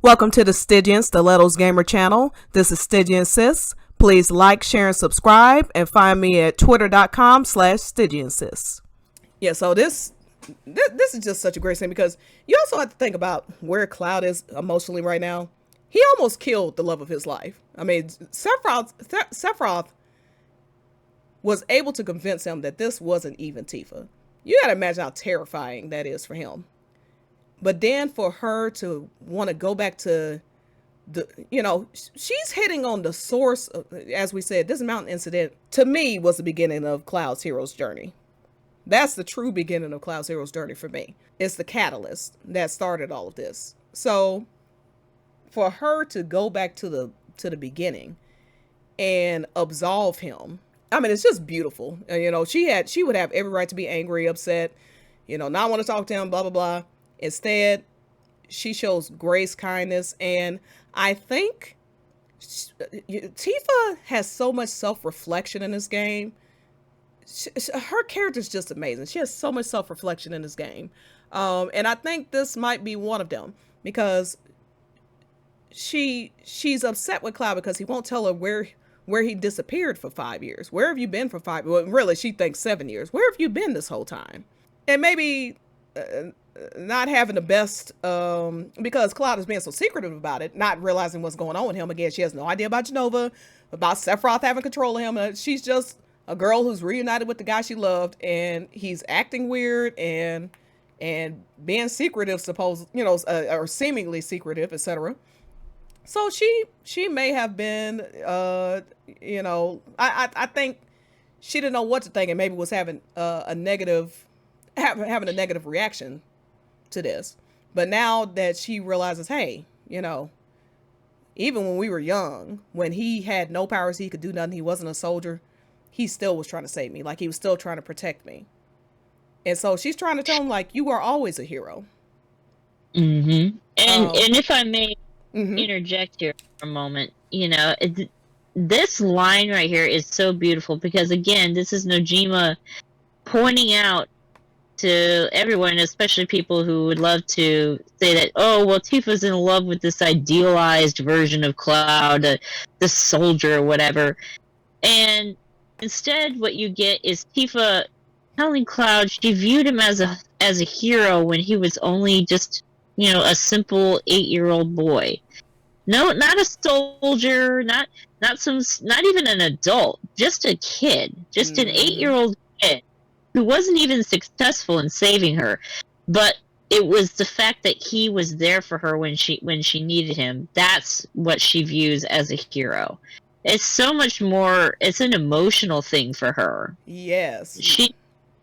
Welcome to the Stygian Stilettos Gamer channel. This is Stygian Sis. Please like, share, and subscribe, and find me at twitter.com/StygianSis. Yeah, so this is just such a great scene because you also have to think about where Cloud is emotionally right now. He almost killed the love of his life. I mean, Sephiroth was able to convince him that this wasn't even Tifa. You gotta imagine how terrifying that is for him. But then for her to want to go back to she's hitting on the source of, as we said, this mountain incident to me was the beginning of Cloud's hero's journey. That's the true beginning of Cloud's hero's journey for me. It's the catalyst that started all of this. So for her to go back to the beginning and absolve him, I mean, it's just beautiful. She would have every right to be angry, upset, not want to talk to him, blah, blah, blah. Instead, she shows grace, kindness, and I think Tifa has so much self-reflection in this game. Her character's just amazing. She has so much self-reflection in this game. And I think this might be one of them because she's upset with Cloud because he won't tell her where he disappeared for 5 years. Where have you been for 5 years? Well, really, she thinks 7 years. Where have you been this whole time? And maybe not having the best, because Cloud is being so secretive about it, not realizing what's going on with him. Again, she has no idea about Genova, about Sephiroth having control of him. She's just a girl who's reunited with the guy she loved, and he's acting weird and being secretive, or seemingly secretive, etc. So she may have been, I think she didn't know what to think, and maybe was having a negative reaction to this. But now that she realizes, hey, even when we were young, when he had no powers, he could do nothing, he wasn't a soldier, he still was trying to save me. Like, he was still trying to protect me. And so she's trying to tell him, like, you are always a hero. Mm-hmm. And if I may interject here for a moment, this line right here is so beautiful because, again, this is Nojima pointing out to everyone, especially people who would love to say that, oh, well, Tifa's in love with this idealized version of Cloud, the soldier or whatever. And instead what you get is Tifa telling Cloud she viewed him as a hero when he was only just, a simple 8-year-old boy. No, not a soldier, not even an adult, just a kid, just an 8-year-old kid who wasn't even successful in saving her, but it was the fact that he was there for her when she needed him. That's what she views as a hero. It's so much more. It's an emotional thing for her. Yes.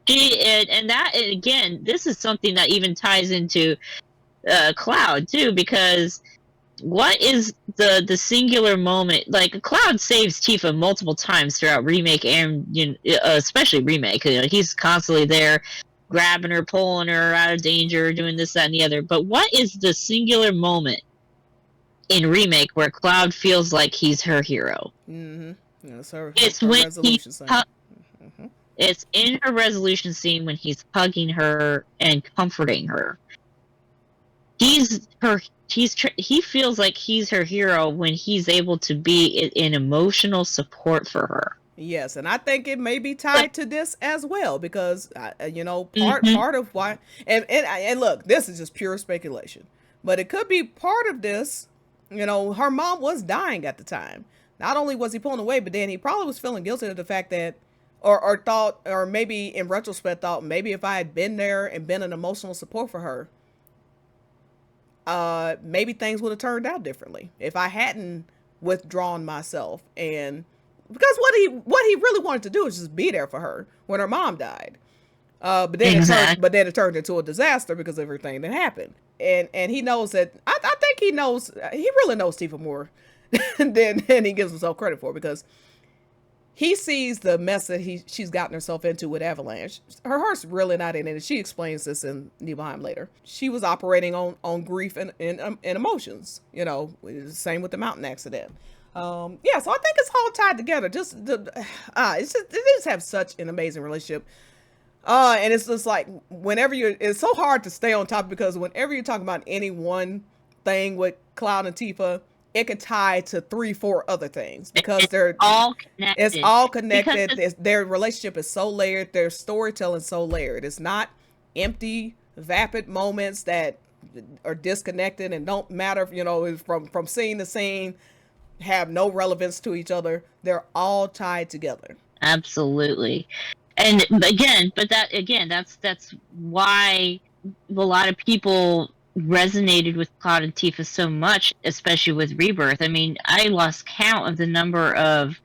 And that, again, this is something that even ties into Cloud too, because what is the singular moment? Like, Cloud saves Tifa multiple times throughout Remake and especially Remake. He's constantly there, grabbing her, pulling her out of danger, doing this, that, and the other. But what is the singular moment in Remake where Cloud feels like he's her hero? Mm-hmm. That's her It's when resolution scene. It's in her resolution scene when he's hugging her and comforting her. He feels like he's her hero when he's able to be an emotional support for her. Yes, and I think it may be tied to this as well because part of why and look, this is just pure speculation, but it could be part of this. Her mom was dying at the time. Not only was he pulling away, but then he probably was feeling guilty of the fact that, or thought, or maybe in retrospect thought, maybe if I had been there and been an emotional support for her, maybe things would have turned out differently if I hadn't withdrawn myself. And because what he really wanted to do is just be there for her when her mom died. But then it turned into a disaster because of everything that happened. And he knows that, I think he really knows Tifa more than he gives himself credit for, because he sees the mess that she's gotten herself into with Avalanche. Her heart's really not in it, and she explains this in Nibelheim later. She was operating on grief and emotions. Same with the mountain accident. So I think it's all tied together. They just have such an amazing relationship. And it's just like, it's so hard to stay on top because whenever you're talking about any one thing with Cloud and Tifa, it could tie to 3-4 other things because it's all connected. Their relationship is so layered. Their storytelling is so layered. It's not empty, vapid moments that are disconnected and don't matter, from scene to scene, have no relevance to each other. They're all tied together. Absolutely. And that's why a lot of people resonated with Cloud and Tifa so much, especially with Rebirth. I mean, I lost count of the number of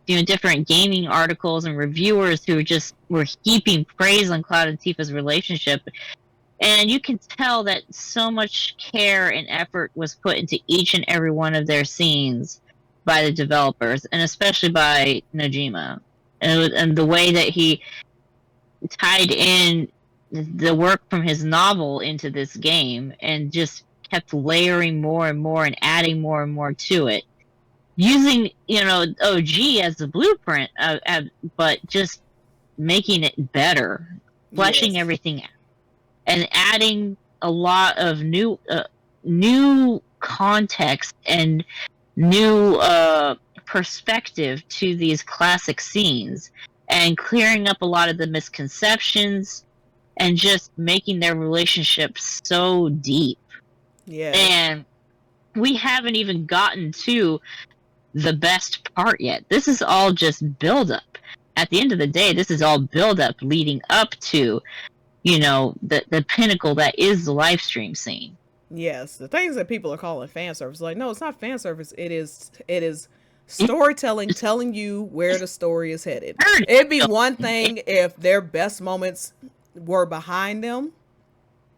different gaming articles and reviewers who were heaping praise on Cloud and Tifa's relationship. And you can tell that so much care and effort was put into each and every one of their scenes by the developers, and especially by Nojima. And the way that he tied in the work from his novel into this game and just kept layering more and more and adding more and more to it, using OG as the blueprint, but just making it better, fleshing everything out, and adding a lot of new context and new perspective to these classic scenes, and clearing up a lot of the misconceptions, and just making their relationship so deep. Yeah. And we haven't even gotten to the best part yet. This is all just build up. At the end of the day, this is all build up leading up to, the pinnacle that is the live stream scene. Yes, the things that people are calling fan service, like, no, it's not fan service. It is storytelling, telling you where the story is headed. It'd be one thing if their best moments were behind them,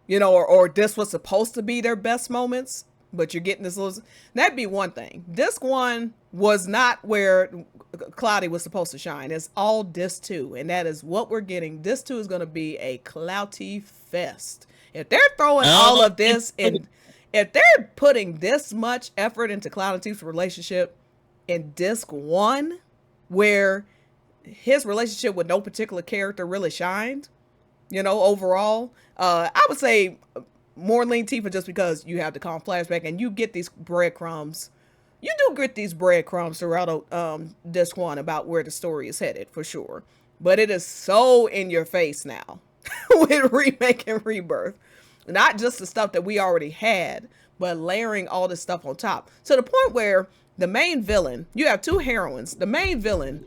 or this was supposed to be their best moments, but you're getting this little, that'd be one thing. Disc 1 was not where Cloudy was supposed to shine. It's all Disc 2, and that is what we're getting. Disc 2 is going to be a Clouty fest. If they're throwing all of this in, if they're putting this much effort into Cloud and Tifa's relationship in Disc 1, where his relationship with no particular character really shined, overall, I would say more lean Tifa, just because you have the calm flashback and you get these breadcrumbs. You do get these breadcrumbs throughout Disc 1 about where the story is headed, for sure. But it is so in your face now with Remake and Rebirth. Not just the stuff that we already had, but layering all this stuff on top. To the point where the main villain, you have two heroines. The main villain,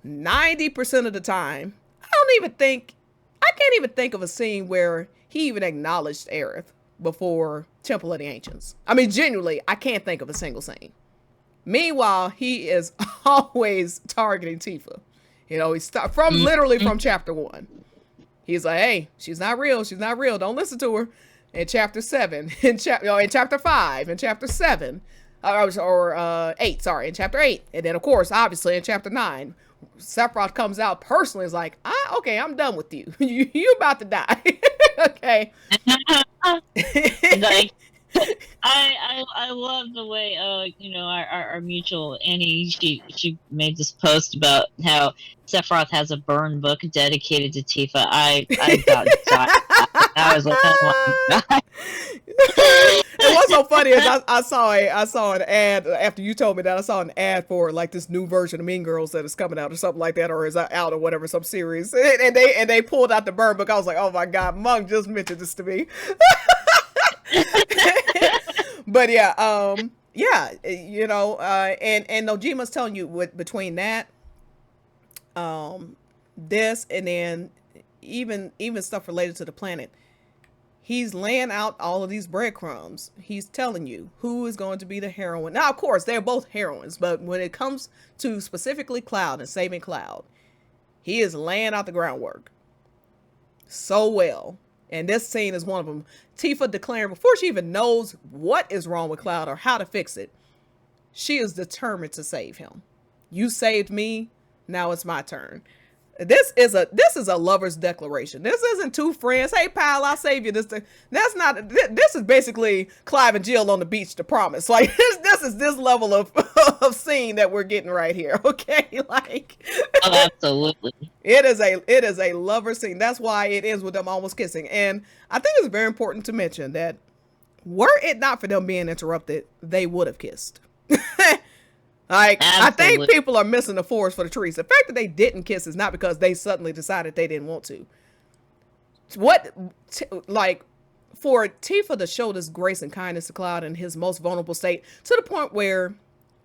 90% of the time, I can't even think of a scene where he even acknowledged Aerith before Temple of the Ancients. I mean, genuinely, I can't think of a single scene. Meanwhile, he is always targeting Tifa. He's literally from chapter 1. He's like, hey, she's not real. She's not real. Don't listen to her. In chapter 7, in chapter 5, in chapter 7, or 8, sorry, in chapter 8. And then, of course, obviously, in chapter 9, Sephiroth comes out personally, is like, okay, I'm done with you. You about to die. Okay. I love the way our mutual Annie, she made this post about how Sephiroth has a burn book dedicated to Tifa. I got died. I was like, oh my god. And what's so funny is I saw an ad after you told me that. I saw an ad for like this new version of Mean Girls that is coming out or something like that, or is out or whatever, some series. And they pulled out the burn book. I was like, oh my god, Monk just mentioned this to me. But yeah, and Nojima's telling you between that, this, and then even stuff related to the planet, he's laying out all of these breadcrumbs. He's telling you who is going to be the heroine. Now, of course, they're both heroines, but when it comes to specifically Cloud and saving Cloud, he is laying out the groundwork so well. And this scene is one of them. Tifa declaring, before she even knows what is wrong with Cloud or how to fix it, she is determined to save him. You saved me, now it's my turn. This is a lover's declaration. This isn't two friends. Hey, pal, I'll save you. This is basically Clive and Jill on the beach to promise. Like this is this level of scene that we're getting right here. Okay, like absolutely. It is a lover scene. That's why it ends with them almost kissing. And I think it's very important to mention that Were it not for them being interrupted, they would have kissed. Like, Absolutely. I think people are missing the forest for the trees. The fact that they didn't kiss is not because they suddenly decided they didn't want to. Like, for Tifa to show this grace and kindness to Cloud in his most vulnerable state, to the point where,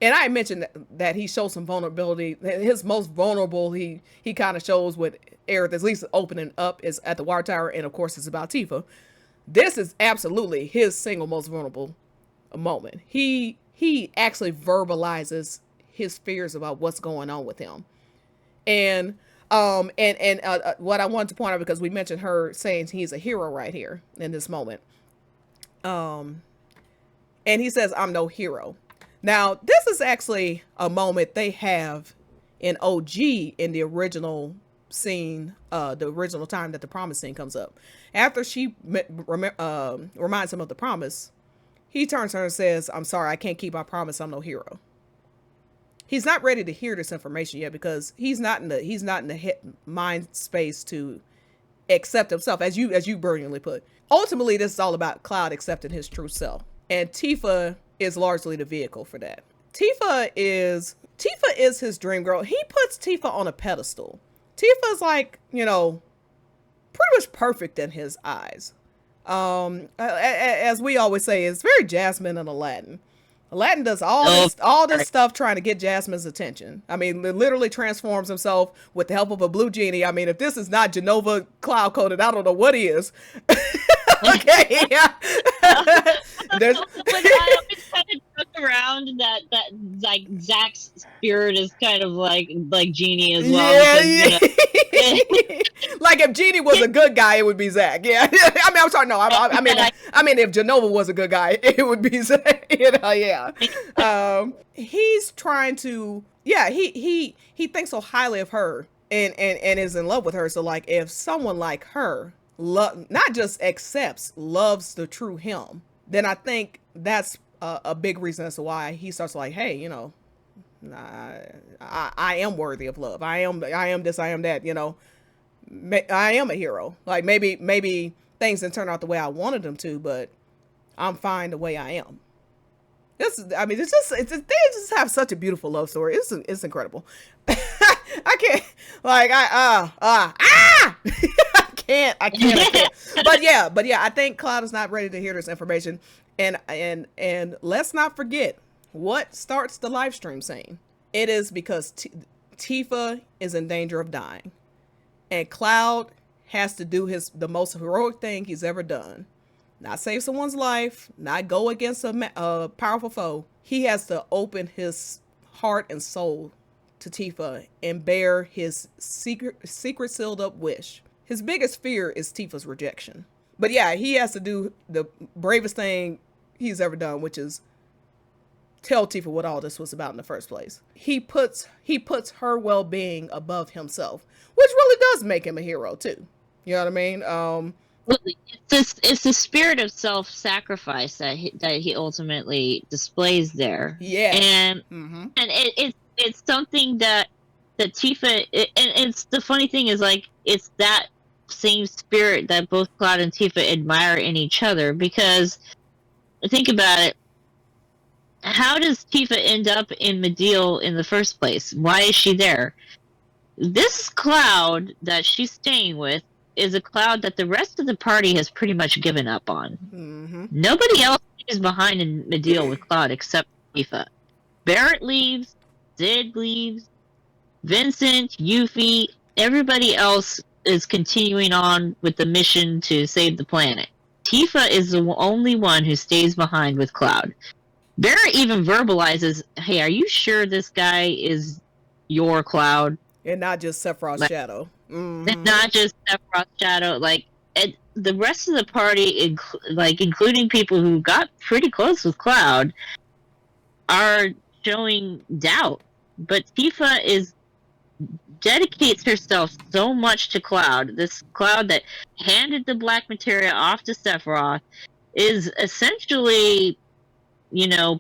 and I mentioned that he shows some vulnerability. His most vulnerable, he kind of shows with Aerith, at least opening up, is at the water tower, and of course it's about Tifa. This is absolutely his single most vulnerable moment. He actually verbalizes his fears about what's going on with him. And what I wanted to point out, because we mentioned her saying he's a hero right here in this moment. And he says, "I'm no hero." Now, this is actually a moment they have in OG in the original scene, the original time that the promise scene comes up. After she reminds him of the promise, he turns to her and says, "I'm sorry, I can't keep my promise. I'm no hero." He's not ready to hear this information yet, because he's not in the mind space to accept himself, as you brilliantly put. Ultimately, this is all about Cloud accepting his true self, and Tifa is largely the vehicle for that. Tifa is his dream girl. He puts Tifa on a pedestal. Tifa's like, pretty much perfect in his eyes. As we always say, it's very Jasmine and Aladdin. Aladdin does all this stuff trying to get Jasmine's attention. I mean, literally transforms himself with the help of a blue genie. I mean, if this is not Genova cloud coded, I don't know what is. Okay, yeah. But I always kind of joke around that like Zack's spirit is kind of like Genie as well. Yeah, because, like if Genie was a good guy, it would be Zack. Yeah, I mean, I'm sorry, no, I mean, if Genova was a good guy, it would be Zack. Yeah. He's trying to, he thinks so highly of her and is in love with her. So like, if someone like her not just accepts, loves the true him, then I think that's a big reason as to why he starts like, hey, I am worthy of love. I am this, I am that, I am a hero. Like maybe things didn't turn out the way I wanted them to, but I'm fine the way I am. They just have such a beautiful love story. It's incredible. I can't, like, I can't. But yeah, I think Cloud is not ready to hear this information. And let's not forget what starts the live stream scene. It is because Tifa is in danger of dying, and Cloud has to do the most heroic thing he's ever done. Not save someone's life, not go against a powerful foe. He has to open his heart and soul to Tifa and bear his secret sealed up wish. His biggest fear is Tifa's rejection. But yeah, he has to do the bravest thing he's ever done, which is tell Tifa what all this was about in the first place. He puts her well-being above himself, which really does make him a hero too. You know what I mean? It's the spirit of self-sacrifice that he ultimately displays there. Yeah, and it's something that Tifa, and it's the funny thing is, like, it's that same spirit that both Cloud and Tifa admire in each other. Because think about it, how does Tifa end up in Mideel in the first place? Why is she there? This Cloud that she's staying with is a Cloud that the rest of the party has pretty much given up on. Mm-hmm. Nobody else is behind in Mideel with Cloud except Tifa. Barrett leaves, Zed leaves, Vincent, Yuffie, everybody else is continuing on with the mission to save the planet. Tifa is the only one who stays behind with Cloud. Barrett even verbalizes, hey, are you sure this guy is your Cloud? And not just Sephiroth's shadow. Mm-hmm. And not just Sephiroth's shadow. Like, the rest of the party, including people who got pretty close with Cloud, are showing doubt. But Tifa dedicates herself so much to Cloud. This Cloud that handed the black materia off to Sephiroth is essentially,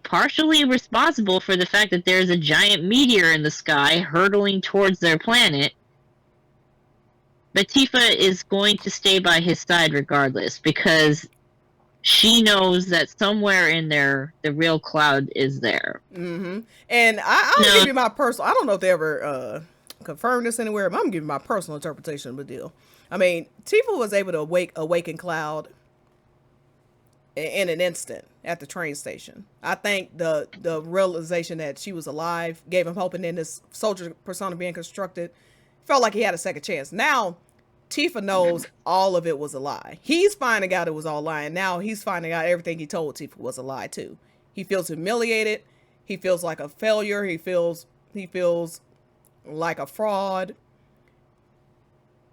partially responsible for the fact that there's a giant meteor in the sky hurtling towards their planet. But Tifa is going to stay by his side regardless, because she knows that somewhere in there, the real Cloud is there. Mm-hmm. And I'll give you my personal. I don't know if they ever confirmed this anywhere, but I'm giving my personal interpretation of the deal. I mean, Tifa was able to awaken Cloud in an instant at the train station. I think the realization that she was alive gave him hope, and then this soldier persona being constructed felt like he had a second chance. Now Tifa knows all of it was a lie. He's finding out it was all lying. Now he's finding out everything he told Tifa was a lie too. He feels humiliated. He feels like a failure. He feels like a fraud.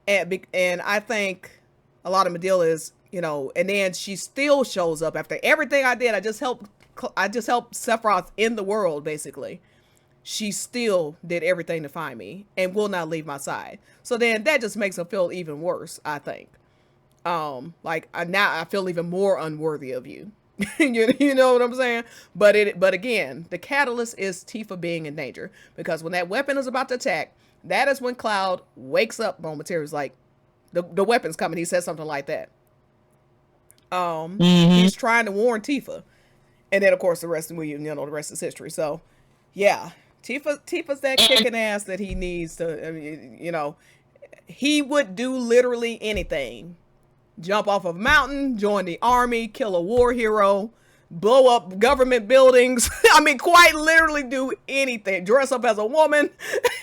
And I think a lot of Medea is, you know, and then she still shows up after everything I did. I just helped Sephiroth in the world, basically. She still did everything to find me and will not leave my side. So then that just makes him feel even worse, I think. Like now I feel even more unworthy of you. You know what I'm saying? But again, the catalyst is Tifa being in danger, because when that weapon is about to attack, that is when Cloud wakes up momentarily. It's like the weapon's coming. He says something like that. He's trying to warn Tifa, and then of course the rest is history. So yeah, Tifa's that kicking ass that he needs to. I mean, you know, he would do literally anything. Jump off of a mountain, join the army, kill a war hero, blow up government buildings. I mean, quite literally do anything. Dress up as a woman.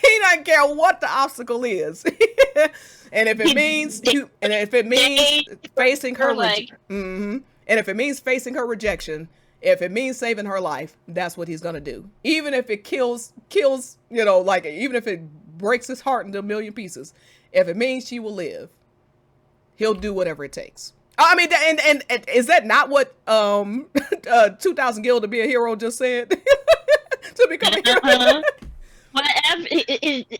He doesn't care what the obstacle is. And if it means facing her and if it means facing her rejection, if it means saving her life, that's what he's gonna do. Even if it kills, you know, like even if it breaks his heart into a million pieces, if it means she will live, he'll do whatever it takes. I mean, and is that not what 2,000 Gil to be a hero just said? To become a hero.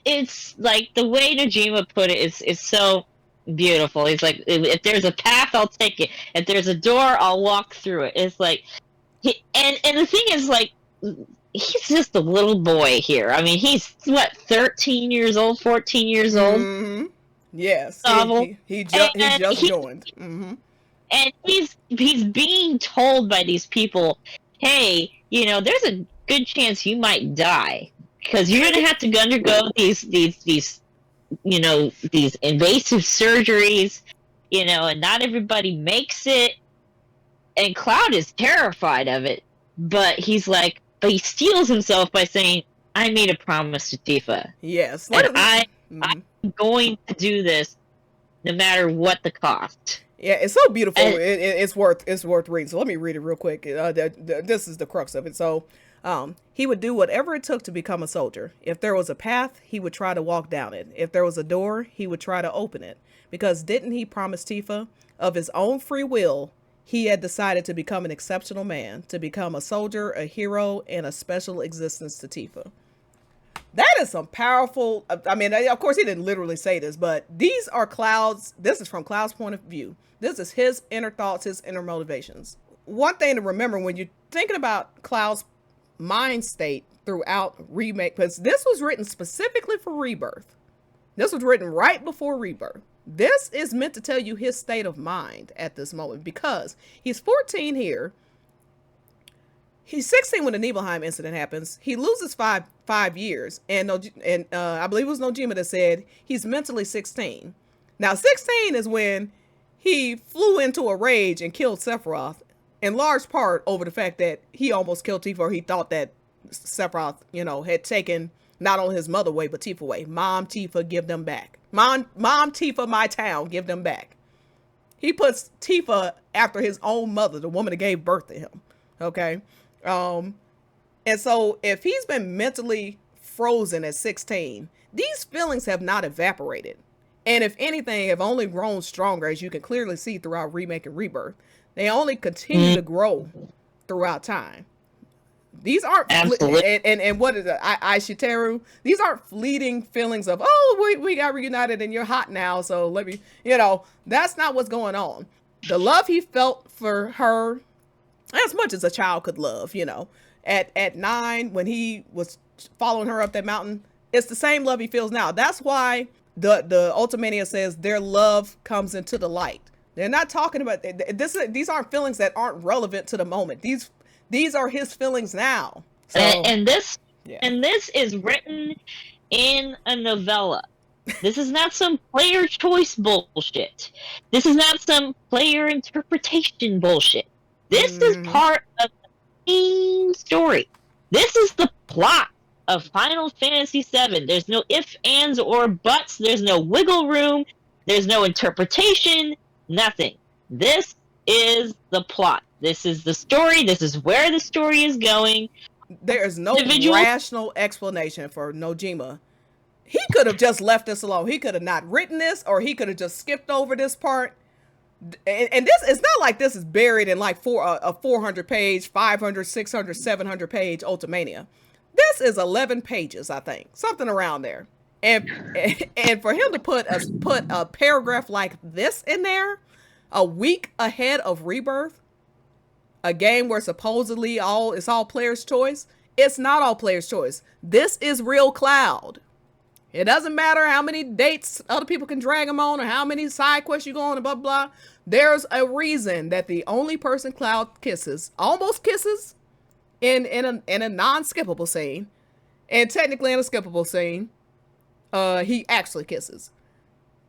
It's like the way Najima put it is so beautiful. He's like, if there's a path, I'll take it. If there's a door, I'll walk through it. It's like, and the thing is, like, he's just a little boy here. I mean, he's what, 13 years old, 14 years old. Mm-hmm. Yes, he just joined. Mm-hmm. And he's being told by these people, hey, you know, there's a good chance you might die, because you're gonna have to undergo these you know, these invasive surgeries, you know, and not everybody makes it. And Cloud is terrified of it, but he steals himself by saying, I made a promise to Tifa. Yes. And I'm going to do this no matter what the cost. Yeah, it's so beautiful. It's worth reading. So let me read it real quick. This is the crux of it. So he would do whatever it took to become a soldier. If there was a path, he would try to walk down it. If there was a door, he would try to open it. Because didn't he promise Tifa, of his own free will, he had decided to become an exceptional man, to become a soldier, a hero, and a special existence to Tifa. That is some powerful, I mean, of course he didn't literally say this, but these are Cloud's, this is from Cloud's point of view. This is his inner thoughts, his inner motivations. One thing to remember when you're thinking about Cloud's mind state throughout Remake, because this was written specifically for Rebirth. This was written right before Rebirth. This is meant to tell you his state of mind at this moment, because he's 14 here. He's 16 when the Nibelheim incident happens. He loses five years, and I believe it was Nojima that said he's mentally 16. Now 16 is when he flew into a rage and killed Sephiroth, in large part over the fact that he almost killed Tifa, or he thought that Sephiroth, you know, had taken not only his mother away, but Tifa away. Mom, Tifa, give them back. Mom, Tifa, my town, give them back. He puts Tifa after his own mother, the woman that gave birth to him. Okay. And so if he's been mentally frozen at 16, these feelings have not evaporated. And if anything, have only grown stronger, as you can clearly see throughout Remake and Rebirth. They only continue to grow throughout time. These aren't, and what is it, Aishiteru? These aren't fleeting feelings of, oh, we got reunited and you're hot now, so let me, you know, that's not what's going on. The love he felt for her, as much as a child could love, you know, at 9, when he was following her up that mountain, it's the same love he feels now. That's why the Ultimania says their love comes into the light. They're not talking about this. These aren't feelings that aren't relevant to the moment. These are his feelings now. So, and this is written in a novella. This is not some player choice bullshit. This is not some player interpretation bullshit. This is part of the main story. This is the plot of Final Fantasy VII. There's no ifs, ands, or buts. There's no wiggle room. There's no interpretation. Nothing. This is the plot. This is the story. This is where the story is going. There is no rational explanation for Nojima. He could have just left this alone. He could have not written this, or he could have just skipped over this part. And this, it's not like this is buried in like a 400 page, 500, 600, 700 page Ultimania. This is 11 pages, I think, something around there. And for him to put a paragraph like this in there, a week ahead of Rebirth, a game where supposedly it's all players' choice. It's not all players' choice. This is real Cloud. It doesn't matter how many dates other people can drag him on or how many side quests you go on and blah, blah. There's a reason that the only person Cloud almost kisses in a non-skippable scene, and technically in a skippable scene, he actually kisses.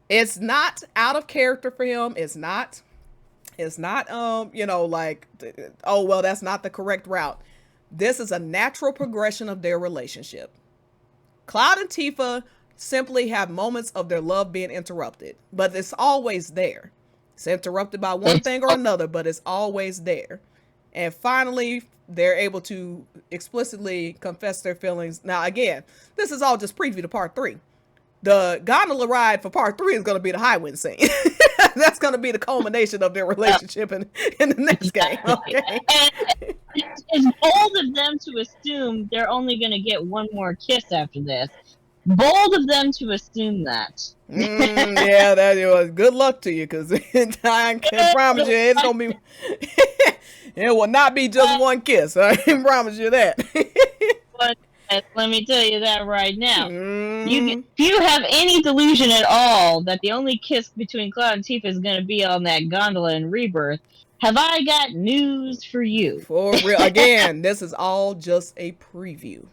It's not out of character for him. It's not, like, oh, well, that's not the correct route. This is a natural progression of their relationship. Cloud and Tifa simply have moments of their love being interrupted, but it's always there. It's interrupted by one thing or another, but it's always there. And finally, they're able to explicitly confess their feelings. Now, again, this is all just preview to part 3. The gondola ride for part 3 is going to be the Highwind scene. That's going to be the culmination of their relationship in the next game. Okay. It's bold of them to assume they're only going to get one more kiss after this. Bold of them to assume that. Yeah, that was good luck to you, because I can promise you it's going to be. It will not be just one kiss. I can promise you that. But let me tell you that right now. If you have any delusion at all that the only kiss between Cloud and Tifa is going to be on that gondola in Rebirth, have I got news for you? For real. Again, this is all just a preview.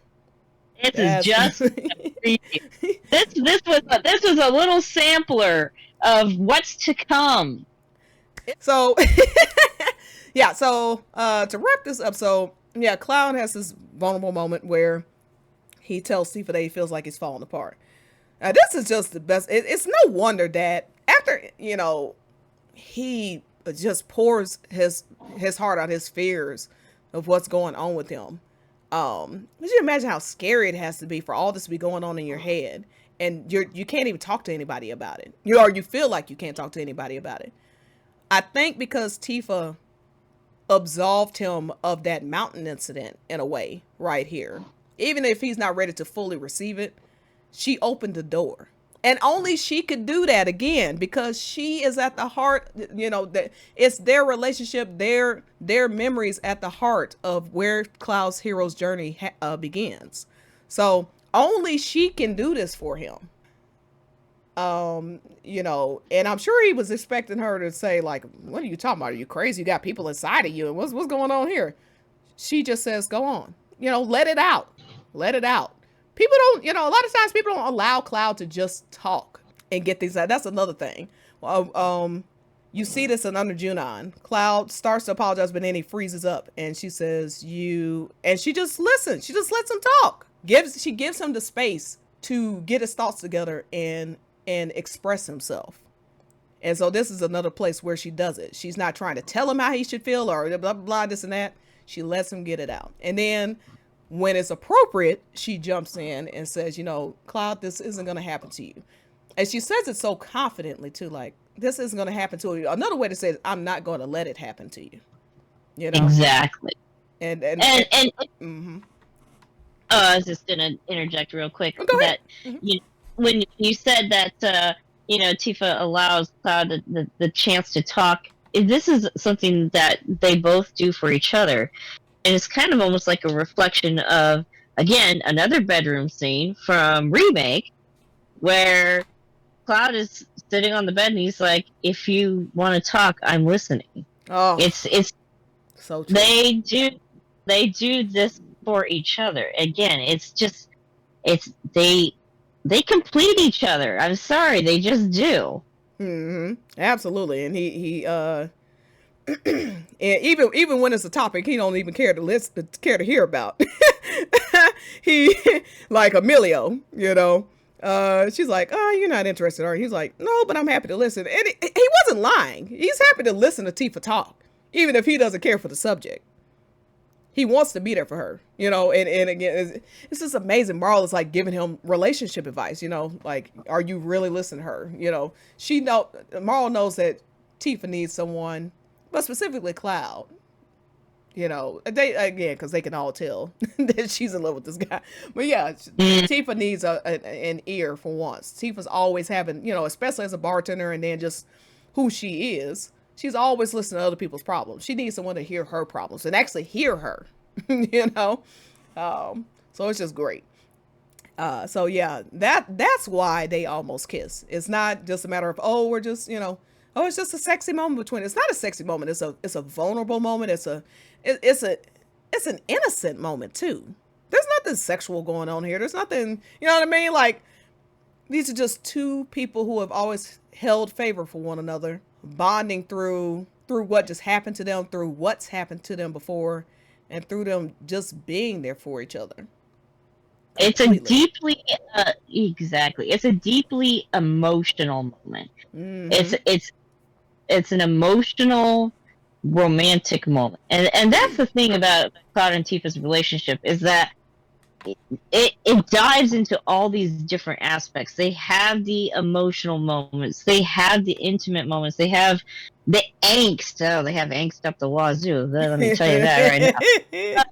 Is just a preview. This was a little sampler of what's to come. So, yeah. So to wrap this up, Cloud has this vulnerable moment where he tells Tifa that he feels like he's falling apart. This is just the best. It's no wonder that after he just pours his heart out, his fears of what's going on with him. Could you imagine how scary it has to be for all this to be going on in your head, and you can't even talk to anybody about it. You feel like you can't talk to anybody about it. I think because Tifa absolved him of that mountain incident in a way right here. Even if he's not ready to fully receive it, she opened the door. And only she could do that, again, because she is at the heart, that it's their relationship, their memories at the heart of where Cloud's hero's journey begins. So only she can do this for him. And I'm sure he was expecting her to say, like, what are you talking about? Are you crazy? You got people inside of you. And what's going on here? She just says, go on, let it out. Let it out. People don't, a lot of times people don't allow Cloud to just talk and get these out. That's another thing. You see this in Under Junon. Cloud starts to apologize, but then he freezes up and she says, and she just listens. She just lets him talk. She gives him the space to get his thoughts together and express himself. And so this is another place where she does it. She's not trying to tell him how he should feel or blah, blah, blah, this and that. She lets him get it out. And then when it's appropriate, she jumps in and says, Cloud, this isn't going to happen to you. And she says it so confidently too, like, this isn't going to happen to you. Another way to say it is, I'm not going to let it happen to you. Exactly. And mm-hmm. I was just going to interject real quick. Go ahead. When you said that, Tifa allows Cloud the chance to talk, this is something that they both do for each other. And it's kind of almost like a reflection of, again, another bedroom scene from Remake, where Cloud is sitting on the bed and he's like, if you want to talk, I'm listening. Oh, It's so true. They do this for each other. Again, they complete each other. I'm sorry, they just do. Absolutely. And he and even when it's a topic he don't even care to hear about. He like Emilio, she's like, oh, you're not interested, are you? He's like, no, but I'm happy to listen. And he wasn't lying. He's happy to listen to Tifa talk, even if he doesn't care for the subject. He wants to be there for her, and again, it's just amazing. Marl is like giving him relationship advice, like, are you really listening to her? Marl knows that Tifa needs someone, but specifically Cloud. They, again, because they can all tell that she's in love with this guy. But yeah, Tifa needs an ear for once. Tifa's always having, especially as a bartender, and then just who she is. She's always listening to other people's problems. She needs someone to hear her problems and actually hear her, So it's just great. So yeah, that's why they almost kiss. It's not just a matter of, oh, we're just, it's just a sexy moment between. It's not a sexy moment. It's a vulnerable moment. It's an innocent moment too. There's nothing sexual going on here. There's nothing, you know what I mean? Like, these are just two people who have always held favor for one another, bonding through what just happened to them, through what's happened to them before, and through them just being there for each other. Completely. It's a deeply emotional moment. It's an emotional, romantic moment, and that's the thing about Cloud and Tifa's relationship, is that it dives into all these different aspects. They have the emotional moments, they have the intimate moments, they have the angst. Oh, they have angst up the wazoo. Let me tell you that right now.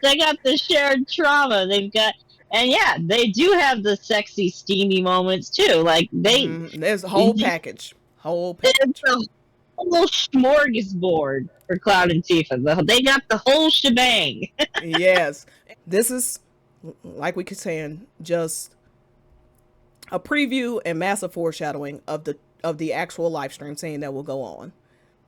They got the shared trauma. They've got, and yeah, they do have the sexy, steamy moments too. Like there's a whole package. It's a whole smorgasbord for Cloud and Tifa. They got the whole shebang. Yes. This is, like we keep saying, just a preview and massive foreshadowing of the actual live stream scene that will go on.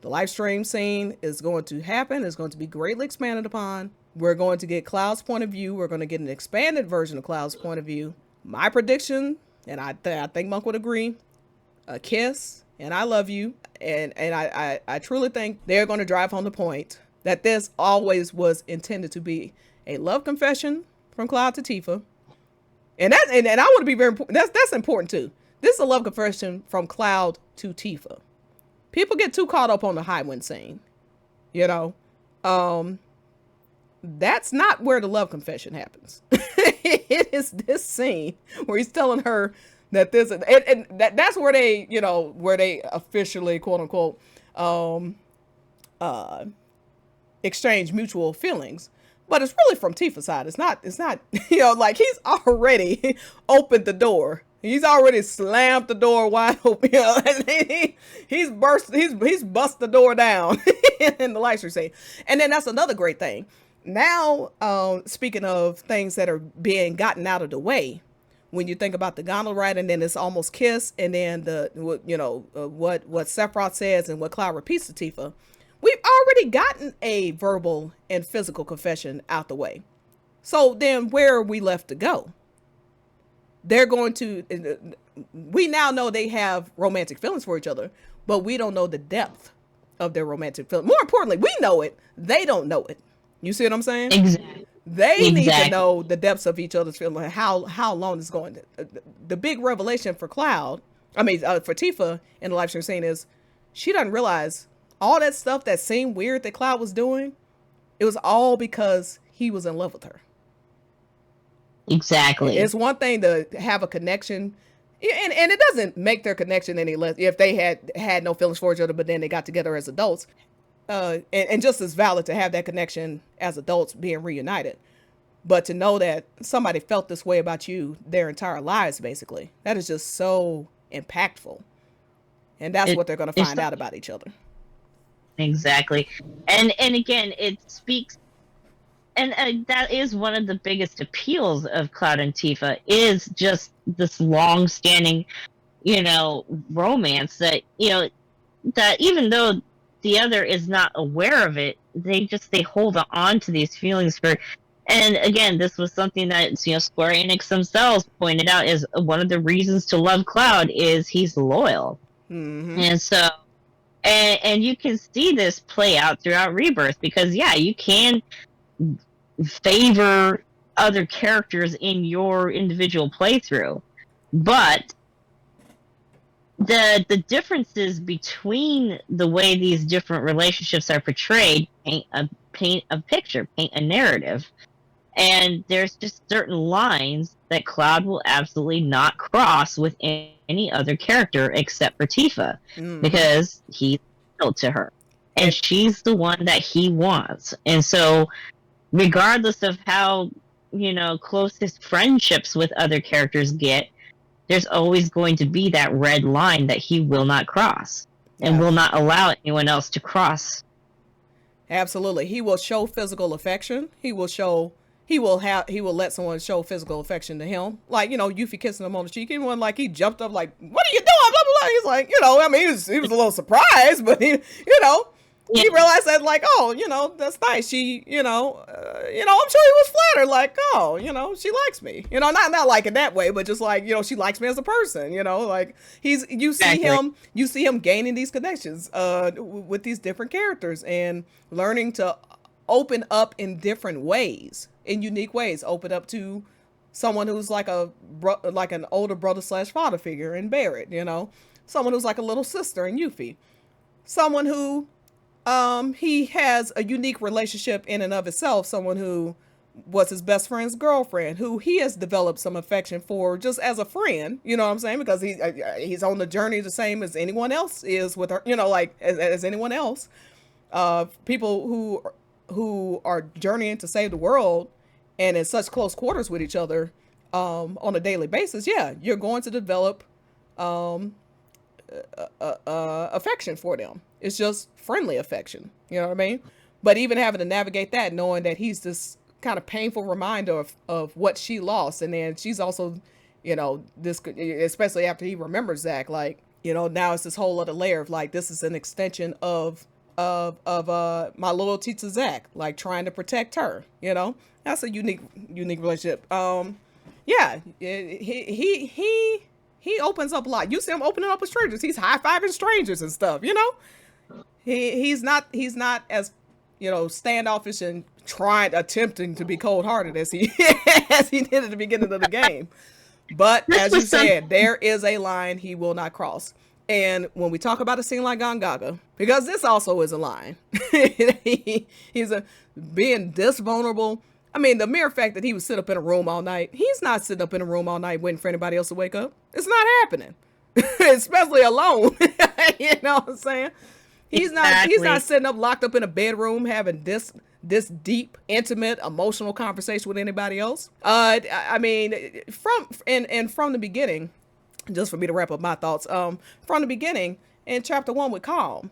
The live stream scene is going to happen. It's going to be greatly expanded upon. We're going to get Cloud's point of view. We're going to get an expanded version of Cloud's point of view. My prediction, and I think Monk would agree, a kiss, and I love you. And I truly think they're going to drive home the point that this always was intended to be a love confession from Cloud to Tifa. And I want to be very important. That's important too. This is a love confession from Cloud to Tifa. People get too caught up on the Highwind scene. That's not where the love confession happens. It is this scene where he's telling her that this, and that's where they officially, quote unquote, exchange mutual feelings. But it's really from Tifa's side. It's not, like, he's already opened the door. He's already slammed the door wide open. He's bust the door down in the live stream scene. And then that's another great thing. Now, speaking of things that are being gotten out of the way, when you think about the gondola ride, and then it's almost kiss, and then what Sephiroth says and what Cloud repeats to Tifa, we've already gotten a verbal and physical confession out the way. So then where are we left to go? We now know they have romantic feelings for each other, but we don't know the depth of their romantic feelings. More importantly, we know it. They don't know it. You see what I'm saying? Exactly. They need to know the depths of each other's feelings and how long it's going. The big revelation for Cloud, for Tifa in the live stream scene, is she doesn't realize all that stuff that seemed weird that Cloud was doing, it was all because he was in love with her. Exactly. It's one thing to have a connection, and it doesn't make their connection any less if they had no feelings for each other, but then they got together as adults. And just as valid to have that connection as adults being reunited. But to know that somebody felt this way about you their entire lives, basically, that is just so impactful. And that's what they're going to find out about each other. Exactly. And again, it speaks, and that is one of the biggest appeals of Cloud and Tifa, is just this long-standing romance that, that even though the other is not aware of it, they hold on to these feelings for. And again, this was something that Square Enix themselves pointed out is one of the reasons to love Cloud is he's loyal. Mm-hmm. And so, and you can see this play out throughout Rebirth because you can favor other characters in your individual playthrough, but the differences between the way these different relationships are portrayed paint a picture, paint a narrative. And there's just certain lines that Cloud will absolutely not cross with any other character except for Tifa, because he's loyal to her, and she's the one that he wants. And so, regardless of how close his friendships with other characters get, there's always going to be that red line that he will not cross and will not allow anyone else to cross. Absolutely. He will show physical affection. He will let someone show physical affection to him. Like, Yuffie kissing him on the cheek. Even like he jumped up like, what are you doing? Blah, blah, blah. He's like, I mean, he was a little surprised, but he realized that like, oh, that's nice. She, I'm sure he was flattered. Like, oh, she likes me. Not like in that way, but just like, she likes me as a person. Like you see him gaining these connections with these different characters and learning to open up in different ways, in unique ways. Open up to someone who's like an older brother / father figure in Barrett. Someone who's like a little sister in Yuffie. Someone who he has a unique relationship in and of itself. Someone who was his best friend's girlfriend, who he has developed some affection for just as a friend. You know what I'm saying? Because he's on the journey the same as anyone else is with her. Like as anyone else. People who are journeying to save the world and in such close quarters with each other on a daily basis, you're going to develop affection for them. It's just friendly affection, you know what I mean? But even having to navigate that, knowing that he's this kind of painful reminder of what she lost, and then she's also, this, especially after he remembers Zack, like, now it's this whole other layer of like, this is an extension of my loyalty to Zack, like trying to protect her. That's a unique relationship. He opens up a lot. You see him opening up with strangers. He's high-fiving strangers and stuff. He's not as standoffish and attempting to be cold-hearted as he did at the beginning of the game. But as you said, there is a line he will not cross. And when we talk about a scene like Gongaga, because this also is a line, he's being this vulnerable. I mean, the mere fact that he would sit up in a room all night, he's not sitting up in a room all night waiting for anybody else to wake up. It's not happening, especially alone. You know what I'm saying? He's not sitting up locked up in a bedroom having this deep, intimate, emotional conversation with anybody else. I mean, from the beginning. Just for me to wrap up my thoughts, from the beginning in chapter 1 with Calm,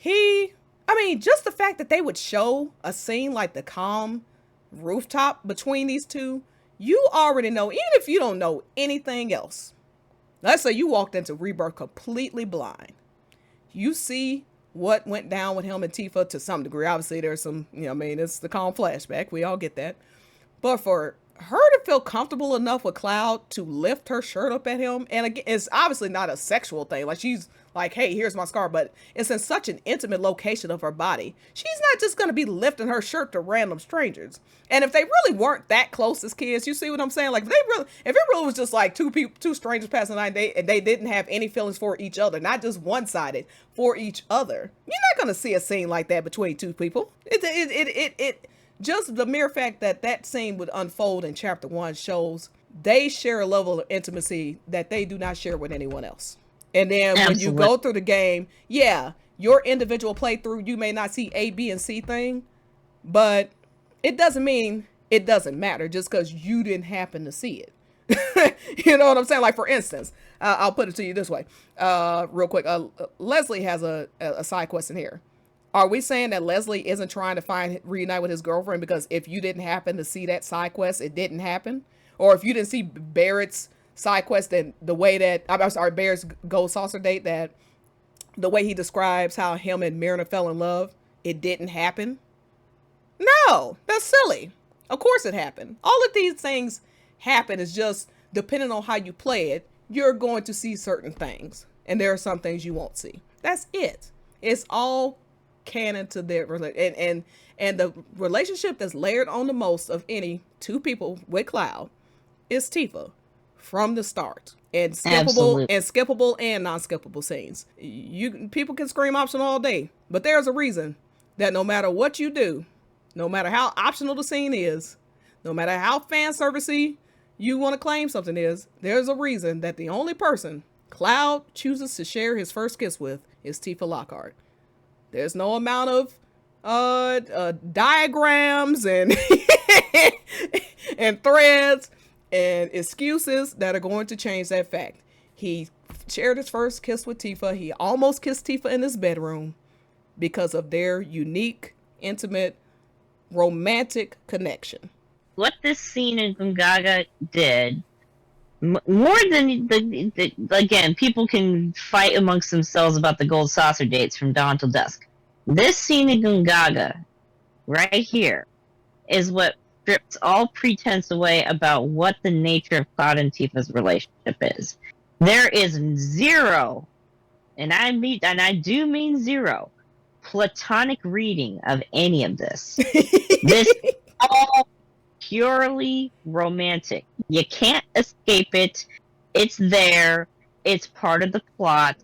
just the fact that they would show a scene like the Calm rooftop between these two, you already know, even if you don't know anything else. Let's say you walked into Rebirth completely blind. You see what went down with him and Tifa to some degree. Obviously, there's some, it's the Calm flashback. We all get that. But for her to feel comfortable enough with Cloud to lift her shirt up at him, and again, it's obviously not a sexual thing, like she's like, hey, here's my scar, but it's in such an intimate location of her body. She's not just going to be lifting her shirt to random strangers. And if they really weren't that close as kids, you see what I'm saying? Like, if it really was just like two strangers passing the night, and they didn't have any feelings for each other, not just one-sided, for each other, you're not going to see a scene like that between two people. Just the mere fact that scene would unfold in chapter 1 shows they share a level of intimacy that they do not share with anyone else. And then when you go through the game, your individual playthrough, you may not see A, B, and C thing, but it doesn't mean it doesn't matter just because you didn't happen to see it. You know what I'm saying? Like, for instance, I'll put it to you this way, real quick. Leslie has a side question here. Are we saying that Leslie isn't trying to reunite with his girlfriend because if you didn't happen to see that side quest, it didn't happen? Or if you didn't see Barrett's side quest, and the way that I'm sorry, Bear's gold saucer date, that the way he describes how him and Myrna fell in love, it didn't happen. No, that's silly. Of course it happened. All of these things happen. Is just depending on how you play it, you're going to see certain things, and there are some things you won't see. That's it. It's all canon to their and the relationship that's layered on the most of any two people with Cloud is Tifa from the start. And skippable and non-skippable scenes. People can scream optional all day, but there's a reason that no matter what you do, no matter how optional the scene is, no matter how fan servicey you want to claim something is, there's a reason that the only person Cloud chooses to share his first kiss with is Tifa Lockhart. There's no amount of diagrams and and threads and excuses that are going to change that fact. He shared his first kiss with Tifa. He almost kissed Tifa in his bedroom because of their unique, intimate, romantic connection. What this scene in Gongaga did, more than again, people can fight amongst themselves about the gold saucer dates from dawn till dusk. This scene in Gongaga, right here, is what strips all pretense away about what the nature of Cloud and Tifa's relationship is. There is zero, and I do mean zero, platonic reading of any of this. This is all purely romantic. You can't escape it. It's there. It's part of the plot.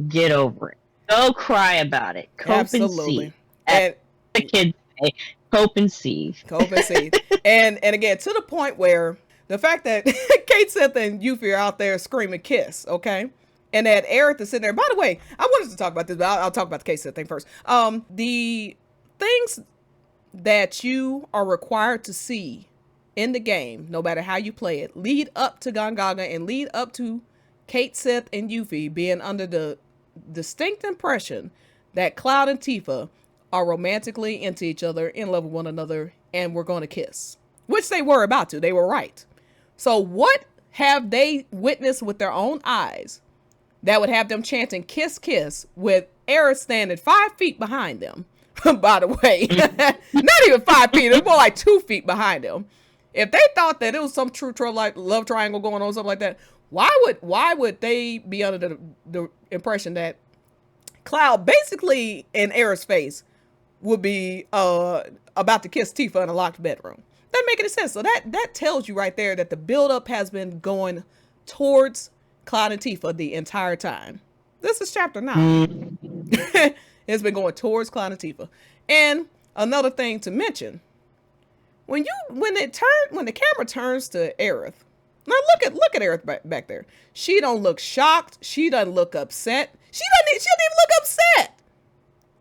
Get over it. Go cry about it. Cope Absolutely. And the kids say, cope and seethe. Cope and seethe. and again, to the point where the fact that Kate Sith and Yuffie are out there screaming kiss, okay? And that Aerith is sitting there. By the way, I wanted to talk about this, but I'll talk about the Kate Sith thing first. The things that you are required to see in the game, no matter how you play it, lead up to Gongaga and lead up to Kate Sith and Yuffie being under the distinct impression that Cloud and Tifa are romantically into each other, in love with one another, and we're going to kiss. Which they were about to. They were right. So what have they witnessed with their own eyes that would have them chanting kiss, kiss with Aerith standing 5 feet behind them? By the way, not even 5 feet. It's more like 2 feet behind them. If they thought that it was some true like love triangle going on, something like that, why would they be under the impression that Cloud basically in Aerith's face would be about to kiss Tifa in a locked bedroom? Doesn't make any sense. So that tells you right there that the buildup has been going towards Cloud and Tifa the entire time. This is chapter 9. It's been going towards Cloud and Tifa. And another thing to mention, when the camera turns to Aerith, now look at Aerith back there. She don't look shocked. She doesn't look upset. She doesn't even look upset.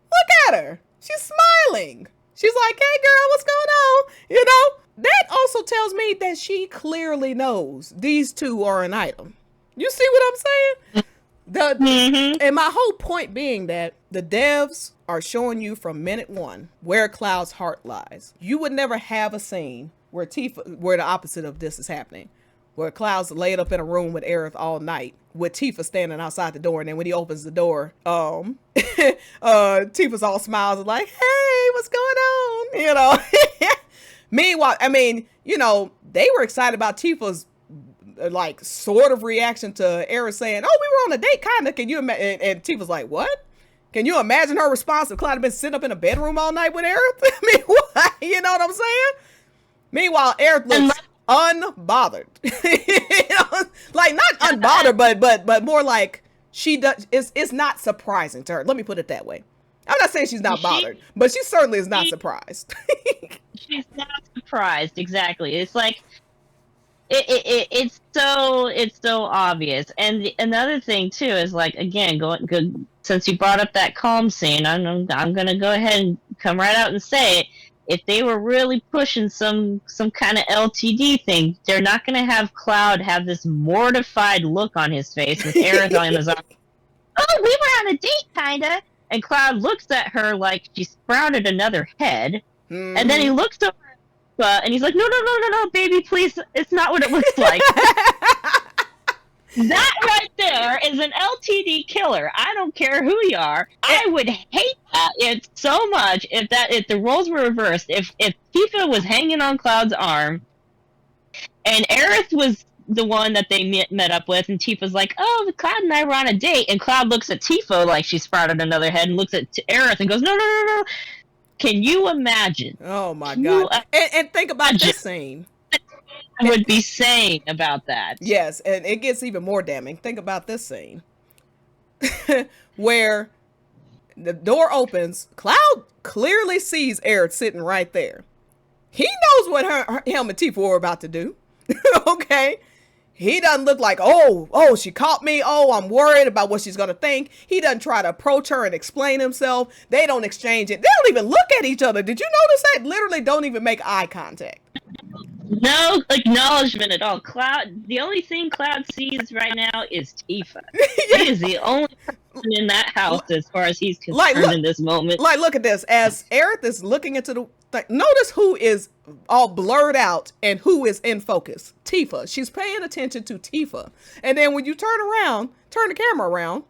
Look at her. She's smiling. She's like, hey girl, what's going on? You know, that also tells me that she clearly knows these two are an item. You see what I'm saying? And my whole point being that the devs are showing you from minute one where Cloud's heart lies. You would never have a scene where the opposite of this is happening, where Cloud's laid up in a room with Aerith all night, with Tifa standing outside the door, and then when he opens the door, Tifa's all smiles and like, hey, what's going on? You know. Meanwhile, I mean, you know, they were excited about Tifa's like sort of reaction to Aerith saying, oh, we were on a date, kind of. Can you imagine? And Tifa's like, what? Can you imagine her response if Cloud had been sitting up in a bedroom all night with Aerith? I mean, what? You know what I'm saying? Meanwhile, Aerith looks unbothered. You know, like not unbothered, but more like she does. It's not surprising to her. Let me put it that way. I'm not saying she's not bothered, but she certainly is not surprised. She's not surprised, exactly. It's like it's so obvious. And another thing too is like, again, since you brought up that calm scene, I'm gonna go ahead and come right out and say it. If they were really pushing some kind of LTD thing, they're not gonna have Cloud have this mortified look on his face with Aerith on his arm. Oh, we were on a date, kinda. And Cloud looks at her like she sprouted another head, and then he looks over and he's like, no, baby, please, it's not what it looks like. That right there is an LTD killer. I don't care who you are. I would hate it so much if the roles were reversed. If Tifa was hanging on Cloud's arm, and Aerith was the one that they met up with, and Tifa's like, "Oh, Cloud and I were on a date," and Cloud looks at Tifa like she sprouted another head, and looks at Aerith and goes, "No, no, no, no." Can you imagine? Oh my God! And think about this scene. I would be saying about that. Yes, and it gets even more damning. Think about this scene where the door opens. Cloud clearly sees Aerith sitting right there. He knows what him and Tifa were about to do. Okay, he doesn't look like, oh, she caught me. Oh, I'm worried about what she's gonna think. He doesn't try to approach her and explain himself. They don't exchange it. They don't even look at each other. Did you notice that? Literally, don't even make eye contact. No acknowledgement at all. Cloud, the only thing Cloud sees right now is Tifa. Yeah. He is the only person in that house as far as he's concerned in this moment. Like, look at this. As Aerith is looking into the thing, notice who is all blurred out and who is in focus. Tifa. She's paying attention to Tifa. And then when you turn the camera around,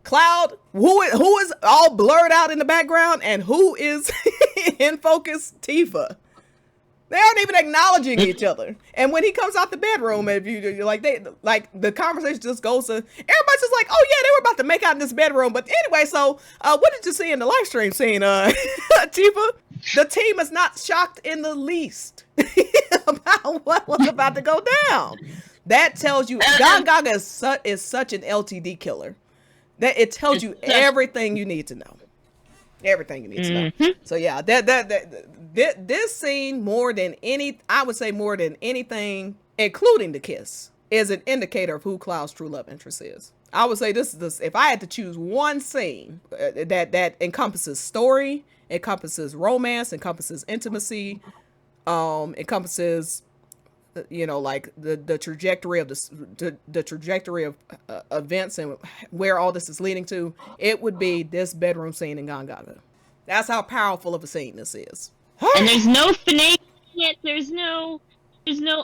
Cloud, who is all blurred out in the background and who is in focus? Tifa. They aren't even acknowledging each other. And when he comes out the bedroom, if you like, the conversation just goes to, everybody's just like, oh yeah, they were about to make out in this bedroom. But anyway, so what did you see in the live stream scene, Tifa? The team is not shocked in the least about what was about to go down. That tells you Gongaga is such an LTD killer that it tells you everything you need to know. Everything you need to know. So yeah, this scene I would say more than anything, including the kiss, is an indicator of who Cloud's true love interest is. I would say this, if I had to choose one scene that encompasses story, encompasses romance, encompasses intimacy, encompasses, like the trajectory of the trajectory of events and where all this is leading to, it would be this bedroom scene in Gongaga. That's how powerful of a scene this is. And there's no finagling it. There's no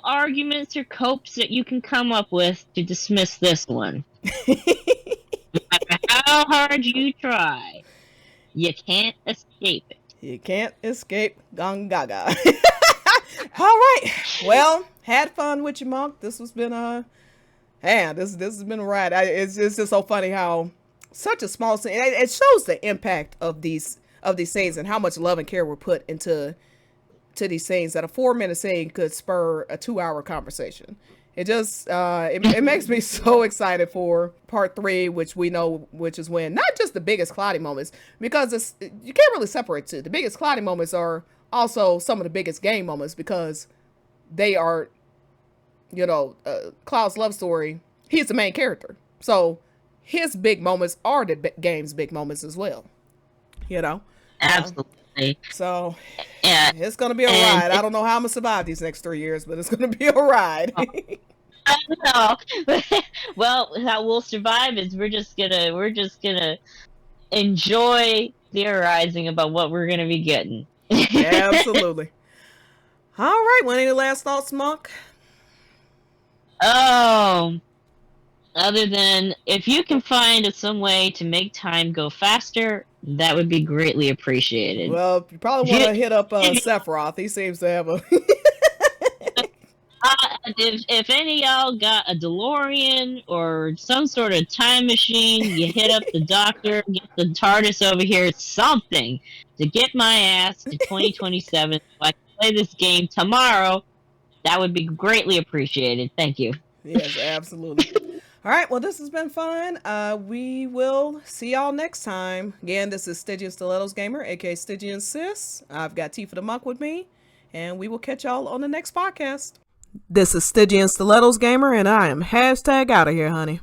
arguments or copes that you can come up with to dismiss this one. No matter how hard you try, you can't escape it. You can't escape Gongaga. All right. Well, had fun with you, Monk. This has been this has been a ride. It's just so funny how such a small scene. It shows the impact of these scenes and how much love and care were put into these scenes. That a 4-minute scene could spur a 2-hour conversation. It just it makes me so excited for part 3, which is when not just the biggest Cloudy moments, because you can't really separate two. The biggest Cloudy moments are also some of the biggest game moments, because they are, Cloud's love story. He's the main character, so his big moments are the game's big moments as well. Absolutely. So yeah, it's gonna be a ride. I don't know how I'm gonna survive these next 3 years, but it's gonna be a ride. I don't know. Well, how we'll survive is we're just gonna enjoy theorizing about what we're gonna be getting. Absolutely. All right. Well, any last thoughts, Monk? Oh, other than if you can find some way to make time go faster, that would be greatly appreciated. Well, you probably want to hit up Sephiroth. He seems to have a... if any of y'all got a DeLorean or some sort of time machine, you hit up the doctor, get the TARDIS over here, something to get my ass to 2027 so I can play this game tomorrow. That would be greatly appreciated. Thank you. Yes, absolutely. All right, well, this has been fun. We will see y'all next time. Again, this is Stygian Stilettos Gamer, aka Stygian Sis. I've got TifaTheMonk with me, and we will catch y'all on the next podcast. This is Stygian Stilettos Gamer, and I am # out of here, honey.